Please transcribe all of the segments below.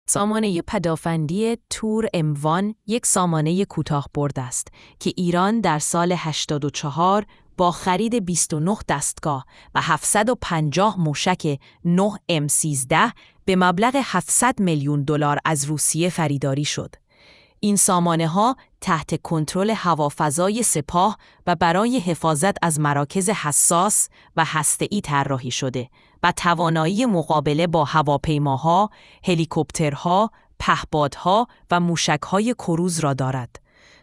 سامانه پدافندی تور M1 یک سامانه کوتاه‌برد است که ایران در سال 84 با خرید 29 دستگاه و 750 موشک 9M13 به مبلغ 700 میلیون دلار از روسیه خریداری شد. این سامانه‌ها تحت کنترل هوافضای سپاه و برای حفاظت از مراکز حساس و هسته‌ای طراحی شده و توانایی مقابله با هواپیماها، هلیکوپترها، پهپادها و موشک‌های کروز را دارد.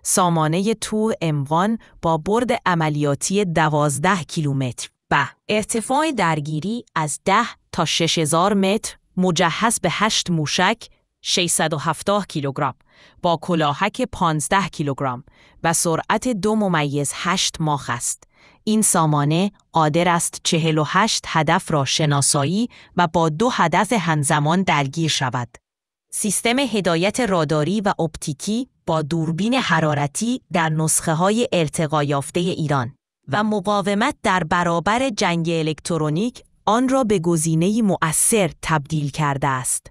سامانه تور M1 با برد عملیاتی 12 کیلومتر و ارتفاع درگیری از 10 تا 6000 متر مجهز به 8 موشک 670 کیلوگرم با کلاهک 15 کیلوگرم و سرعت 2.8 ماخ است. این سامانه قادر است 48 هدف را شناسایی و با 2 هدف همزمان درگیر شود. سیستم هدایت راداری و اپتیکی با دوربین حرارتی در نسخه‌های ارتقا یافته ایران و مقاومت در برابر جنگ الکترونیک آن را به گزینه‌ای مؤثر تبدیل کرده است.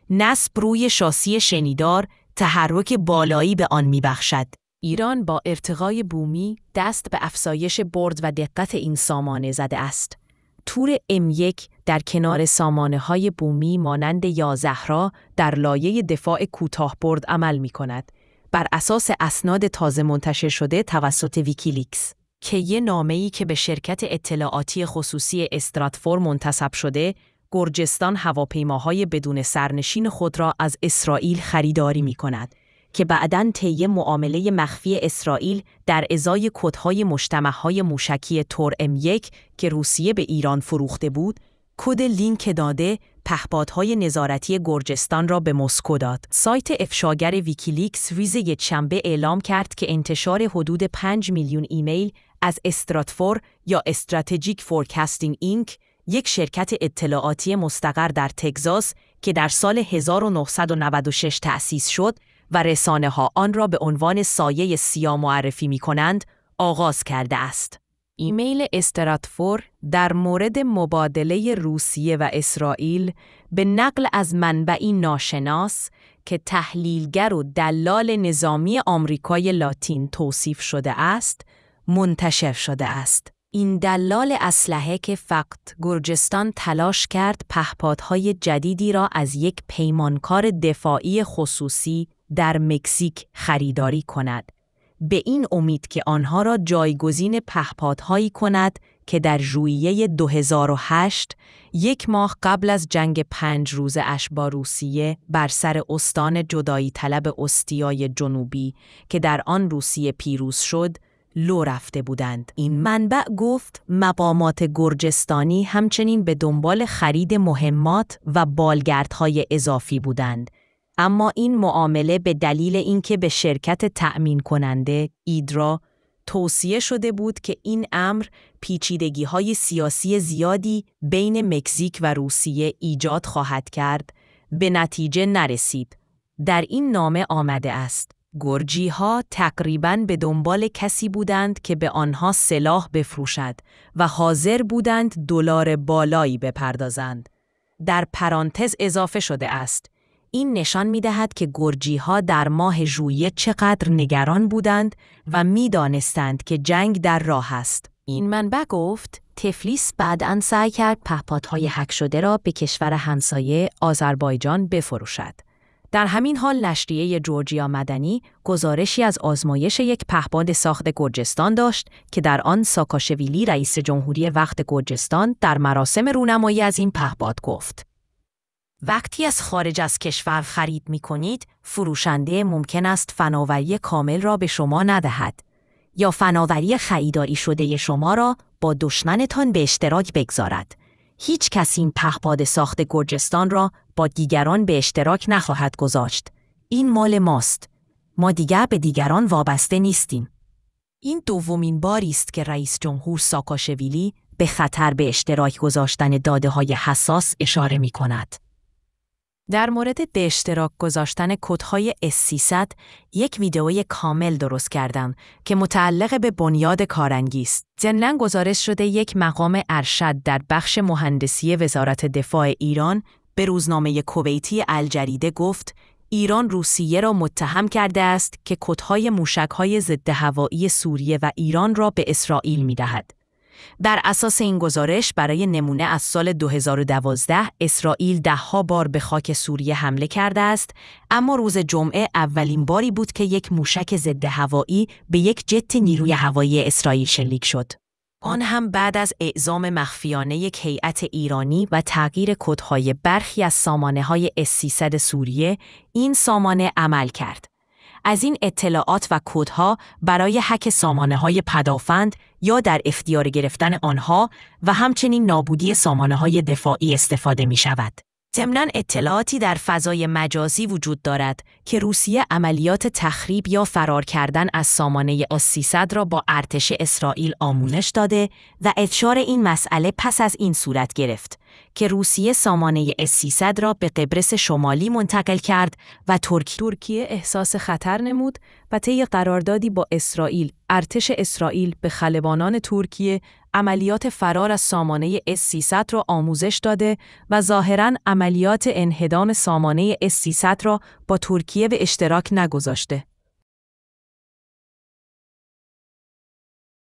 نصب روی شاسی شنیدار تحرک بالایی به آن می‌بخشد. ایران با ارتقای بومی دست به افزایش برد و دقت این سامانه زده است. تور M1 در کنار سامانه‌های بومی مانند یا زهرا در لایه دفاع کوتاه‌برد عمل می‌کند، بر اساس اسناد تازه منتشر شده توسط ویکیلیکس که یک نامه‌ای که به شرکت اطلاعاتی خصوصی استراتفور منتسب شده، گرجستان هواپیماهای بدون سرنشین خود را از اسرائیل خریداری می‌کند که بعداً طی معامله مخفی اسرائیل در ازای کدهای مجتمع‌های موشکی تور M1 که روسیه به ایران فروخته بود، کد لینک داده پهپادهای نظارتی گرجستان را به مسکو داد. سایت افشاگر ویکیلیکس روز یکشنبه اعلام کرد که انتشار حدود 5 میلیون ایمیل از استراتفور یا استراتژیک فورکاستینگ اینک، یک شرکت اطلاعاتی مستقر در تگزاس که در سال 1996 تأسیس شد و رسانه‌ها آن را به عنوان سایه سیاه معرفی می‌کنند، آغاز کرده است. ایمیل استراتفور در مورد مبادله روسیه و اسرائیل به نقل از منبعی ناشناس که تحلیلگر و دلال نظامی آمریکای لاتین توصیف شده است، منتشر شده است. این دلال اسلحه که فقط گرجستان تلاش کرد پهپادهای جدیدی را از یک پیمانکار دفاعی خصوصی در مکزیک خریداری کند، به این امید که آنها را جایگزین پهپادهایی کند که در ژوئیه 2008 یک ماه قبل از جنگ 5 روزه اش با روسیه بر سر استان جدایی طلب استیای جنوبی که در آن روسیه پیروز شد، لو رفته بودند. این منبع گفت مقامات گرجستانی همچنین به دنبال خرید مهمات و بالگردهای اضافی بودند، اما این معامله به دلیل اینکه به شرکت تأمین کننده ایدرا توصیه شده بود که این امر پیچیدگی‌های سیاسی زیادی بین مکزیک و روسیه ایجاد خواهد کرد، به نتیجه نرسید. در این نامه آمده است: گرجی‌ها تقریباً به دنبال کسی بودند که به آنها سلاح بفروشد و حاضر بودند دلار بالایی بپردازند. در پرانتز اضافه شده است: این نشان می‌دهد که گرجی‌ها در ماه ژوئیه چقدر نگران بودند و می‌دانستند که جنگ در راه است. این منبع گفت تفلیس بعداً سعی کرد پهپادهای هک شده را به کشور همسایه آذربایجان بفروشد. در همین حال نشریه جورجیا مدنی گزارشی از آزمایش یک پهپاد ساخت گرجستان داشت که در آن ساکاشویلی رئیس جمهوری وقت گرجستان در مراسم رونمایی از این پهپاد گفت: وقتی از خارج از کشور خرید می کنید، فروشنده ممکن است فناوری کامل را به شما ندهد یا فناوری خریداری شده شما را با دشمنتان به اشتراک بگذارد. هیچ کس این پهپاد ساخت گرجستان را با دیگران به اشتراک نخواهد گذاشت. این مال ماست. ما دیگر به دیگران وابسته نیستیم. این دومین باری است که رئیس جمهور ساکاشویلی به خطر به اشتراک گذاشتن داده‌های حساس اشاره می‌کند. در مورد به اشتراک گذاشتن کدهای S300 یک ویدئوی کامل درست کردم که متعلق به بنیاد کارنگی است. ضمناً گزارش شده یک مقام ارشد در بخش مهندسی وزارت دفاع ایران به روزنامه کویتی الجریده گفت ایران روسیه را متهم کرده است که کدهای موشک‌های ضد هوایی سوریه و ایران را به اسرائیل می‌دهد. بر اساس این گزارش برای نمونه از سال 2012 اسرائیل ده‌ها بار به خاک سوریه حمله کرده است، اما روز جمعه اولین باری بود که یک موشک ضد هوایی به یک جت نیروی هوایی اسرائیل شلیک شد. آن هم بعد از اعزام مخفیانه یک هیئت ایرانی و تغییر کدهای برخی از سامانه‌های S-300 سوریه، این سامانه عمل کرد. از این اطلاعات و کدها برای هک سامانه‌های پدافند یا در اختیار گرفتن آنها و همچنین نابودی سامانه‌های دفاعی استفاده می‌شود. ضمناً اطلاعاتی در فضای مجازی وجود دارد که روسیه عملیات تخریب یا فرار کردن از سامانه S-300 را با ارتش اسرائیل آموزش داده و اشاره این مسئله پس از این صورت گرفت که روسیه سامانه S-300 را به قبرس شمالی منتقل کرد و ترکیه احساس خطر نمود و طی قراردادی با اسرائیل، ارتش اسرائیل به خلبانان ترکیه عملیات فرار از سامانه S-300 را آموزش داده و ظاهراً عملیات انهدام سامانه S-300 را با ترکیه به اشتراک نگذاشته.